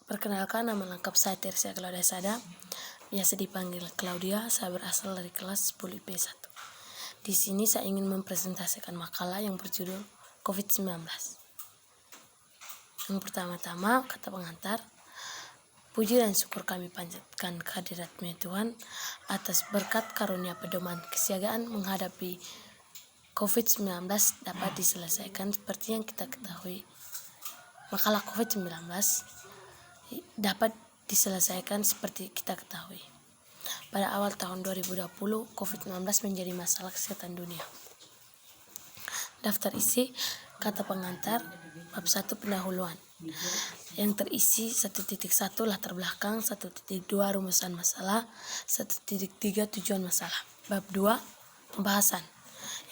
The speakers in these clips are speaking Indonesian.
Perkenalkan, nama lengkap saya Tersia Claudia Sada, biasa dipanggil Claudia. Saya berasal dari kelas 10 IP1. Di sini saya ingin mempresentasikan makalah yang berjudul COVID-19. Yang pertama-tama, kata pengantar, puji dan syukur kami panjatkan kehadirat-Mu Tuhan atas berkat karunia pedoman kesiagaan menghadapi COVID-19 dapat diselesaikan seperti yang kita ketahui. Makalah COVID-19 dapat diselesaikan seperti kita ketahui. Pada awal tahun 2020, COVID-19 menjadi masalah kesehatan dunia. Daftar isi, kata pengantar, bab 1 pendahuluan. Yang terisi 1.1 latar belakang, 1.2 rumusan masalah, 1.3 tujuan masalah. Bab 2 pembahasan.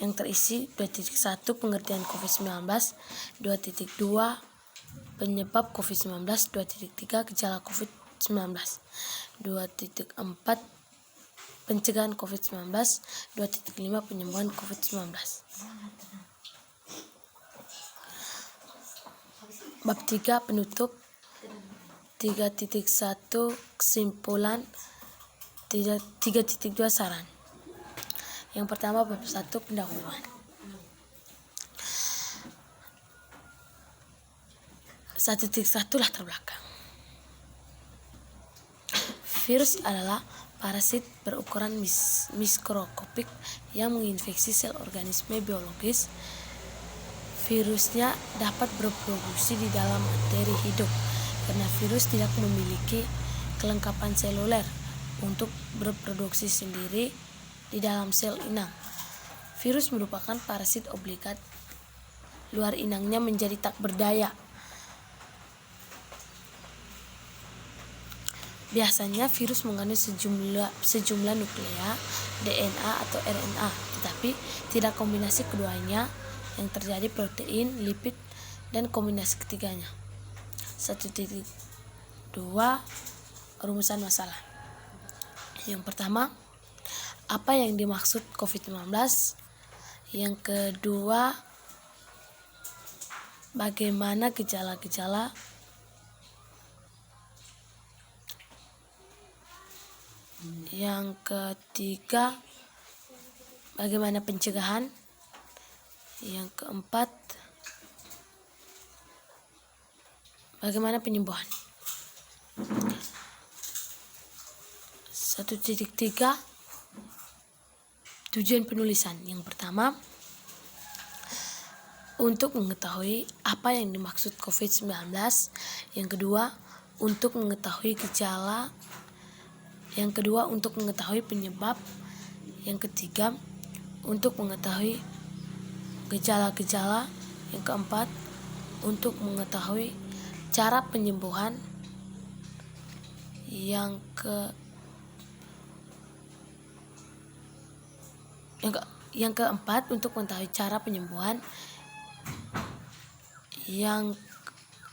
Yang terisi 2.1 pengertian COVID-19, 2.2 penyebab COVID-19, 2.3 gejala COVID-19, 2.4 pencegahan COVID-19, 2.5 penyembuhan COVID-19. Bab 3 penutup, 3.1 kesimpulan, 3.2 saran. Yang pertama bab 1 pendahuluan. 1.1 latar belakang. Virus adalah parasit berukuran mikroskopik yang menginfeksi sel organisme biologis. Virusnya dapat berproduksi di dalam materi hidup karena virus tidak memiliki kelengkapan seluler untuk berproduksi sendiri di dalam sel inang. Virus merupakan parasit obligat. Luar inangnya menjadi tak berdaya. Biasanya virus mengandung sejumlah nuklea, DNA atau RNA, tetapi tidak kombinasi keduanya yang terjadi protein, lipid, dan kombinasi ketiganya. 1.2 rumusan masalah. Yang pertama, apa yang dimaksud COVID-19? Yang kedua, bagaimana gejala-gejala? Yang ketiga, bagaimana pencegahan? Yang keempat, bagaimana penyembuhan? 1.3 tujuan penulisan. Yang pertama, untuk mengetahui apa yang dimaksud COVID-19. Yang kedua, untuk mengetahui gejala. Yang kedua, untuk mengetahui penyebab. Yang ketiga, untuk mengetahui gejala-gejala. Yang keempat, untuk mengetahui cara penyembuhan. Yang keempat, untuk mengetahui cara penyembuhan. Yang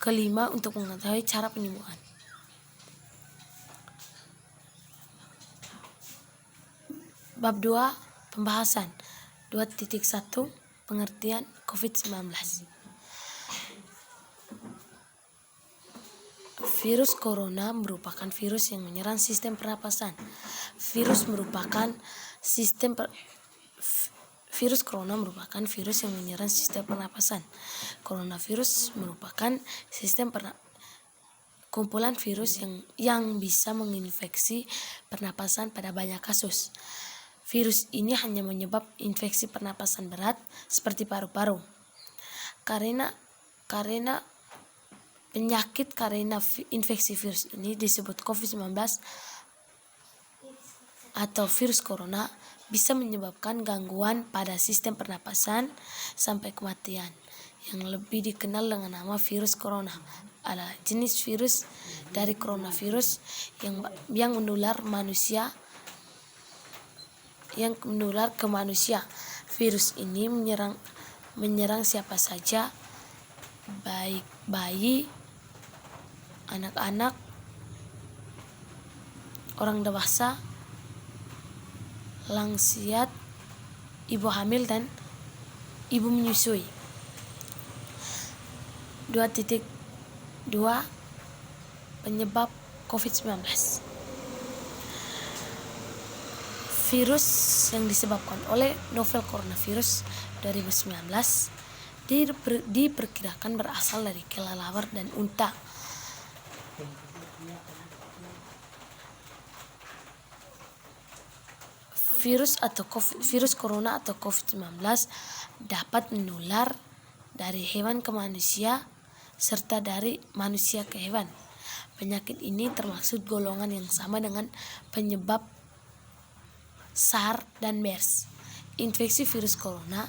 kelima, untuk mengetahui cara penyembuhan. Bab 2 pembahasan. 2.1 pengertian COVID-19. Virus corona merupakan virus yang menyerang sistem pernapasan. Virus corona merupakan virus yang menyerang sistem pernapasan. Coronavirus merupakan kumpulan virus yang bisa menginfeksi pernapasan pada banyak kasus. Virus ini hanya menyebab infeksi pernapasan berat seperti paru-paru. Karena infeksi virus ini disebut COVID-19 atau virus corona, bisa menyebabkan gangguan pada sistem pernapasan sampai kematian. Yang lebih dikenal dengan nama virus corona adalah jenis virus dari coronavirus yang menular ke manusia. Virus ini menyerang siapa saja, baik bayi, anak-anak, orang dewasa, lansia, ibu hamil, dan ibu menyusui. 2.2 2. Penyebab COVID-19. Virus yang disebabkan oleh novel coronavirus 2019 diperkirakan berasal dari kelelawar dan unta. Virus corona atau COVID-19 dapat menular dari hewan ke manusia serta dari manusia ke hewan. Penyakit ini termasuk golongan yang sama dengan penyebab SARS dan MERS. Infeksi virus corona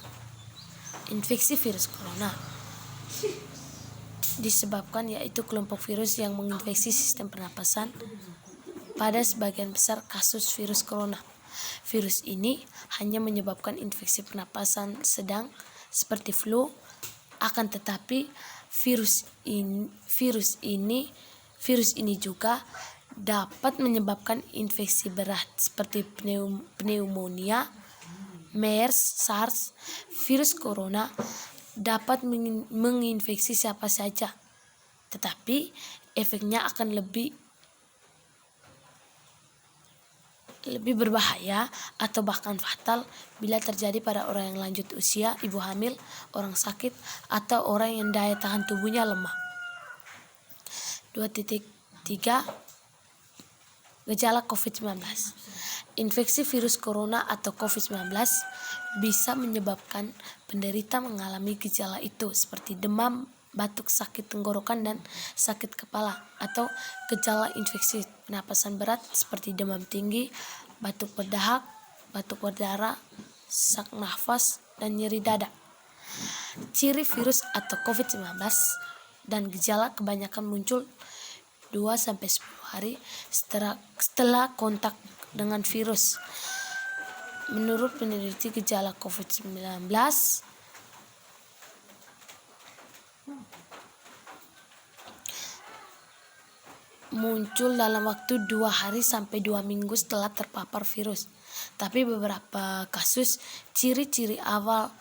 disebabkan yaitu kelompok virus yang menginfeksi sistem pernapasan pada sebagian besar kasus virus corona. Virus ini hanya menyebabkan infeksi pernapasan sedang seperti flu, akan tetapi virus ini juga dapat menyebabkan infeksi berat seperti pneumonia, MERS, SARS. Virus corona dapat menginfeksi siapa saja, tetapi efeknya akan lebih berbahaya atau bahkan fatal bila terjadi pada orang yang lanjut usia, ibu hamil, orang sakit, atau orang yang daya tahan tubuhnya lemah. 2.3 Gejala COVID-19. Infeksi virus corona atau COVID-19 bisa menyebabkan penderita mengalami gejala itu seperti demam, batuk, sakit tenggorokan, dan sakit kepala, atau gejala infeksi pernapasan berat seperti demam tinggi, batuk berdahak, batuk berdarah, sesak nafas, dan nyeri dada. Ciri virus atau COVID-19 dan gejala kebanyakan muncul 2-10 hari setelah kontak dengan virus. Menurut peneliti, gejala COVID-19 muncul dalam waktu 2 hari sampai 2 minggu setelah terpapar virus. Tapi beberapa kasus ciri-ciri awal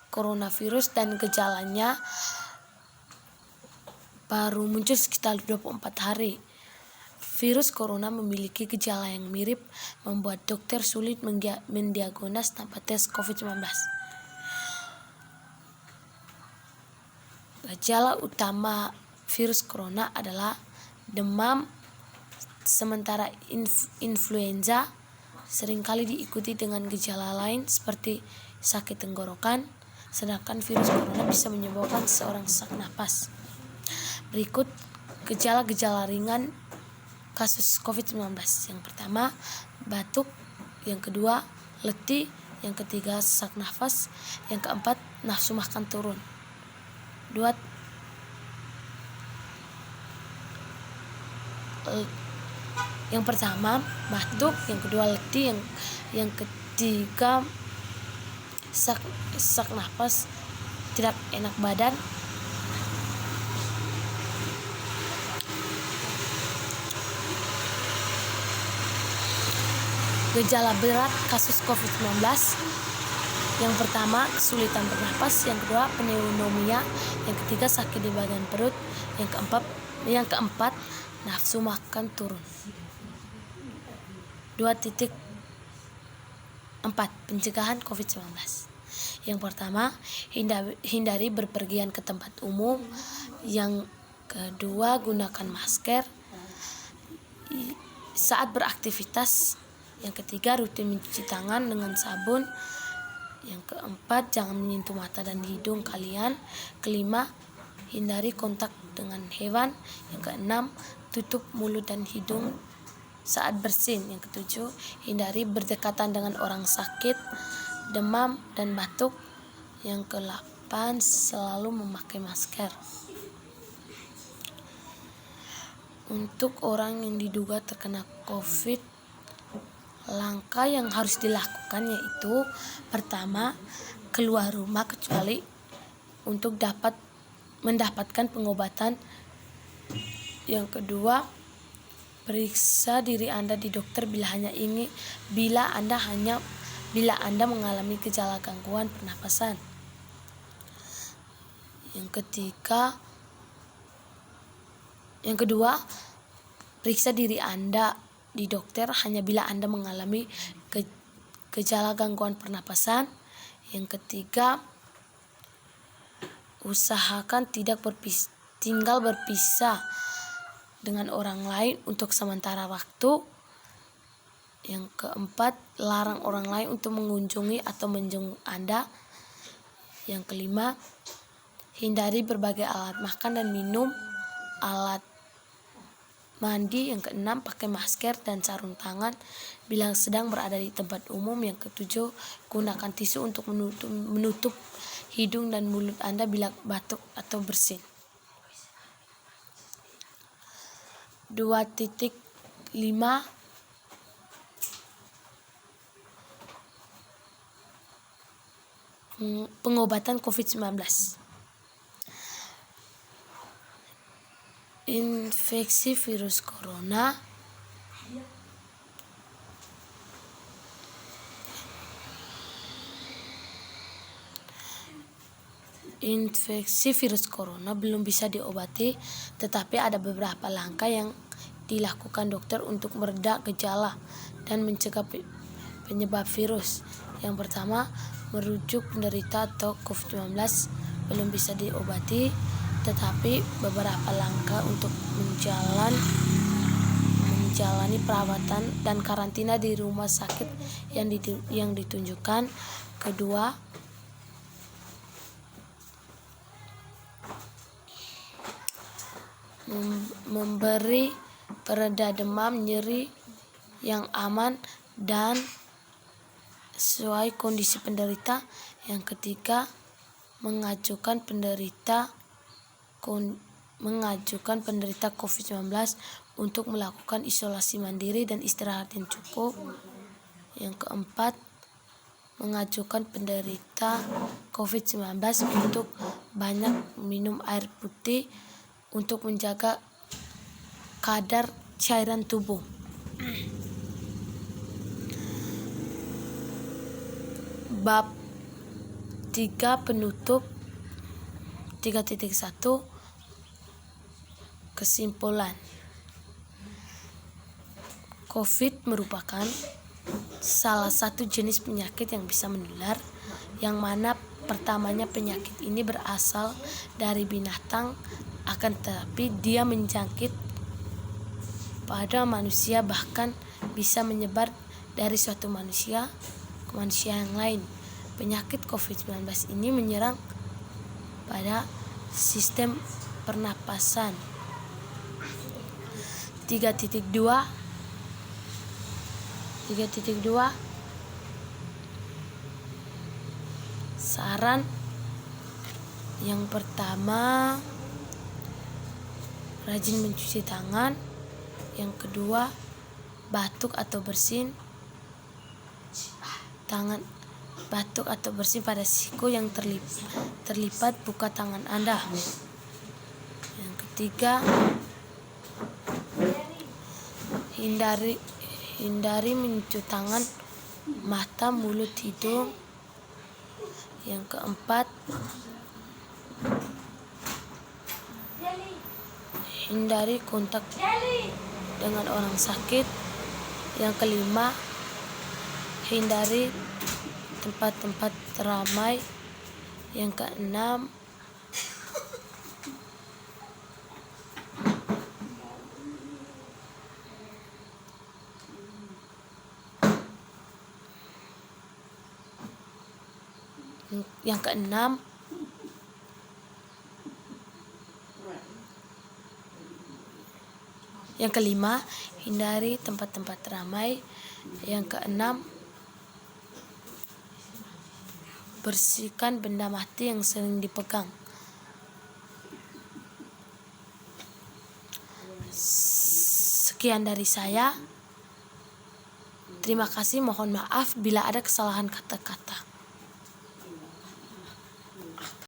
coronavirus dan gejalanya baru muncul sekitar 24 hari. Virus corona memiliki gejala yang mirip, membuat dokter sulit mendiagnosis tanpa tes COVID-19. Gejala utama virus corona adalah demam, sementara influenza seringkali diikuti dengan gejala lain seperti sakit tenggorokan, sedangkan virus corona bisa menyebabkan seseorang sesak napas. Berikut gejala-gejala ringan kasus COVID-19. Yang pertama, batuk. Yang kedua, letih. Yang ketiga, sesak nafas. Yang keempat, nafsu makan turun. Yang pertama, batuk. Yang kedua, letih. Yang ketiga, sesak nafas, tidak enak badan. Gejala berat kasus COVID-19. Yang pertama, kesulitan bernapas. Yang kedua, pneumonia. Yang ketiga, sakit di bagian perut. Yang keempat, nafsu makan turun. 2.4 Pencegahan COVID-19. Yang pertama, hindari berpergian ke tempat umum. Yang kedua, gunakan masker saat beraktivitas. Yang ketiga, rutin mencuci tangan dengan sabun. Yang keempat, jangan menyentuh mata dan hidung kalian. Kelima, hindari kontak dengan hewan. Yang keenam, tutup mulut dan hidung saat bersin. Yang ketujuh, hindari berdekatan dengan orang sakit, demam, dan batuk. Yang ke-8, selalu memakai masker. Untuk orang yang diduga terkena COVID, langkah yang harus dilakukan yaitu pertama, keluar rumah kecuali untuk mendapatkan pengobatan. Yang kedua, periksa diri Anda di dokter bila Anda mengalami gejala gangguan pernapasan. Yang ketiga, Yang kedua, periksa diri Anda di dokter hanya bila Anda mengalami gejala gangguan pernapasan. Yang ketiga, usahakan tinggal berpisah dengan orang lain untuk sementara waktu. Yang keempat, larang orang lain untuk mengunjungi atau menjenguk Anda. Yang kelima, hindari berbagai alat makan dan minum, alat mandi. Yang keenam, pakai masker dan sarung tangan bila sedang berada di tempat umum. Yang ketujuh, gunakan tisu untuk menutup hidung dan mulut Anda bila batuk atau bersin. 2.5 Pengobatan COVID-19. Infeksi virus corona belum bisa diobati, tetapi ada beberapa langkah yang dilakukan dokter untuk mereda gejala dan mencegah penyebab virus. Yang pertama, merujuk penderita atau COVID-19 belum bisa diobati, tetapi beberapa langkah untuk menjalani perawatan dan karantina di rumah sakit yang ditunjukkan. Kedua, memberi pereda demam, nyeri yang aman dan sesuai kondisi penderita. Yang ketiga, mengajukan penderita COVID-19 untuk melakukan isolasi mandiri dan istirahat yang cukup. Yang keempat, mengajukan penderita COVID-19 untuk banyak minum air putih untuk menjaga kadar cairan tubuh. Bab 3 penutup. 3.1 Kesimpulan. COVID merupakan salah satu jenis penyakit yang bisa menular, yang mana pertamanya penyakit ini berasal dari binatang, akan tetapi dia menjangkit pada manusia, bahkan bisa menyebar dari suatu manusia ke manusia yang lain. Penyakit COVID-19 ini menyerang pada sistem pernapasan. 3.2 Saran. Yang pertama, rajin mencuci tangan. Yang kedua, batuk atau bersin pada siku yang terlipat, buka tangan Anda. Yang ketiga, hindari menyentuh tangan, mata, mulut, hidung. Yang keempat, hindari kontak dengan orang sakit. Yang kelima, hindari tempat-tempat ramai. Yang keenam, yang kelima, hindari tempat-tempat ramai. Yang keenam, bersihkan benda mati yang sering dipegang. Sekian dari saya. Terima kasih, mohon maaf bila ada kesalahan kata-kata.